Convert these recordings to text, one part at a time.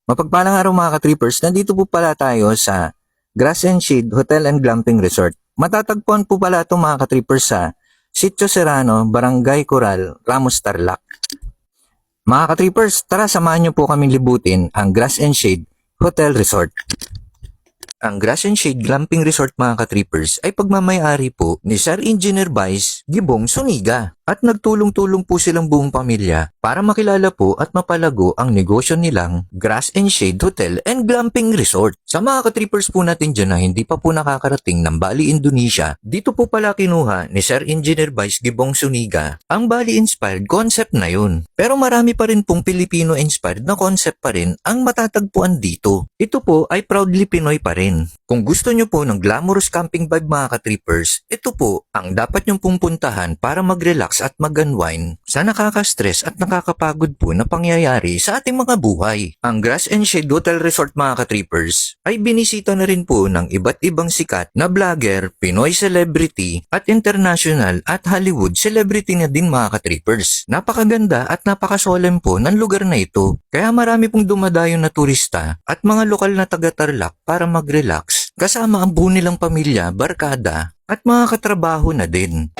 Mapagpalang araw mga ka-trippers, nandito po pala tayo sa Grass and Shade Hotel and Glamping Resort. Matatagpuan po pala ito mga ka-trippers sa Sitio Serrano, Barangay Coral, Ramos Tarlac. Mga ka-trippers, tara samahan niyo po kaming libutin ang Grass and Shade Hotel Resort. Ang Grass and Shade Glamping Resort mga ka-trippers ay pagmamayari po ni Sir Engineer Vice Gibong Suniga at nagtulong-tulong po silang buong pamilya para makilala po at mapalago ang negosyo nilang Grass and Shade Hotel and Glamping Resort. Sa mga ka-trippers po natin dyan na hindi pa po nakakarating ng Bali, Indonesia, dito po pala kinuha ni Sir Engineer Vice Gibong Suniga ang Bali-inspired concept na yun. Pero marami pa rin pong Filipino-inspired na concept pa rin ang matatagpuan dito. Ito po ay proudly Pinoy pa rin. Kung gusto nyo po ng glamorous camping vibe mga ka-trippers, ito po ang dapat nyong pong puntahan para mag-relax at mag-unwind sa nakaka-stress at nakakapagod po na pangyayari sa ating mga buhay. Ang Grass and Shade Hotel Resort mga ka-trippers ay binisita na rin po ng iba't ibang sikat na vlogger, Pinoy celebrity at international at Hollywood celebrity na din mga ka-trippers. Napakaganda at napakasolemn po ng lugar na ito. Kaya marami pong dumadayo na turista at mga lokal na taga-Tarlac para mag-relax kasama ang buo nilang pamilya, barkada at mga katrabaho na din.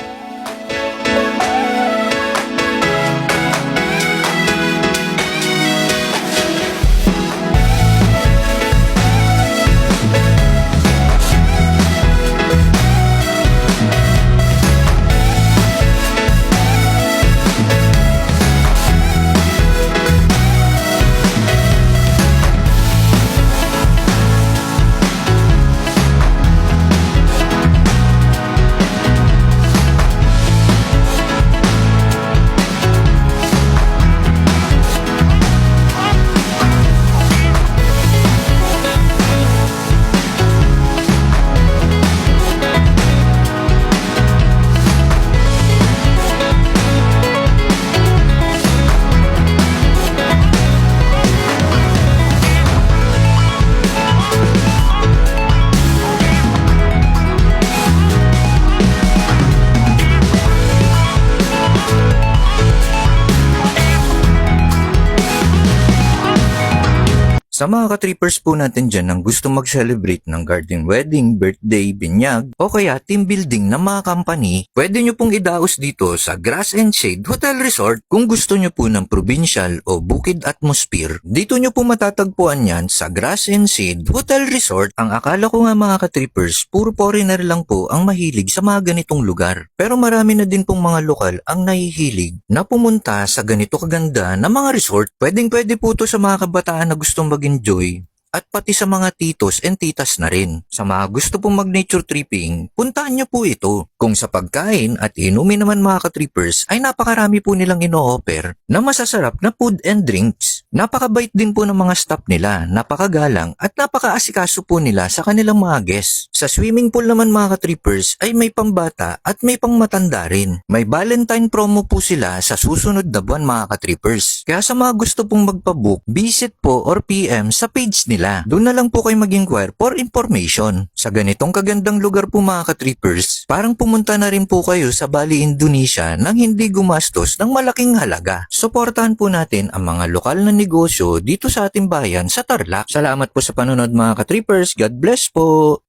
Sa mga ka-trippers po natin dyan ang gusto mag-celebrate ng garden wedding, birthday, binyag, o kaya team building ng mga company, pwede nyo pong idaos dito sa Grass and Shade Hotel Resort kung gusto nyo po ng provincial o bukid atmosphere. Dito nyo po matatagpuan yan sa Grass and Shade Hotel Resort. Ang akala ko nga mga ka-trippers, puro foreigner lang po ang mahilig sa mga ganitong lugar. Pero marami na din pong mga lokal ang nahihilig na pumunta sa ganito kaganda na mga resort. Pwedeng-pwede po to sa mga kabataan na gustong mag-enjoy at pati sa mga titos and titas na rin. Sa mga gusto pong mag-nature tripping, puntahan nyo po ito. Kung sa pagkain at inumin naman mga ka-trippers ay napakarami po nilang ino-offer na masasarap na food and drinks. Napakabait din po ng mga staff nila, napakagalang at napakaasikaso po nila sa kanilang mga guests. Sa swimming pool naman mga ka-trippers ay may pambata at may pangmatanda rin. May Valentine promo po sila sa susunod na buwan mga ka-trippers. Kaya sa mga gusto pong magpabook, visit po or PM sa page nila. Doon na lang po kayo mag-inquire for information. Sa ganitong kagandang lugar po mga ka-trippers, parang pumunta na rin po kayo sa Bali, Indonesia nang hindi gumastos ng malaking halaga. Suportahan po natin ang mga lokal na negosyo dito sa ating bayan sa Tarlac. Salamat po sa panonood mga ka-trippers. God bless po!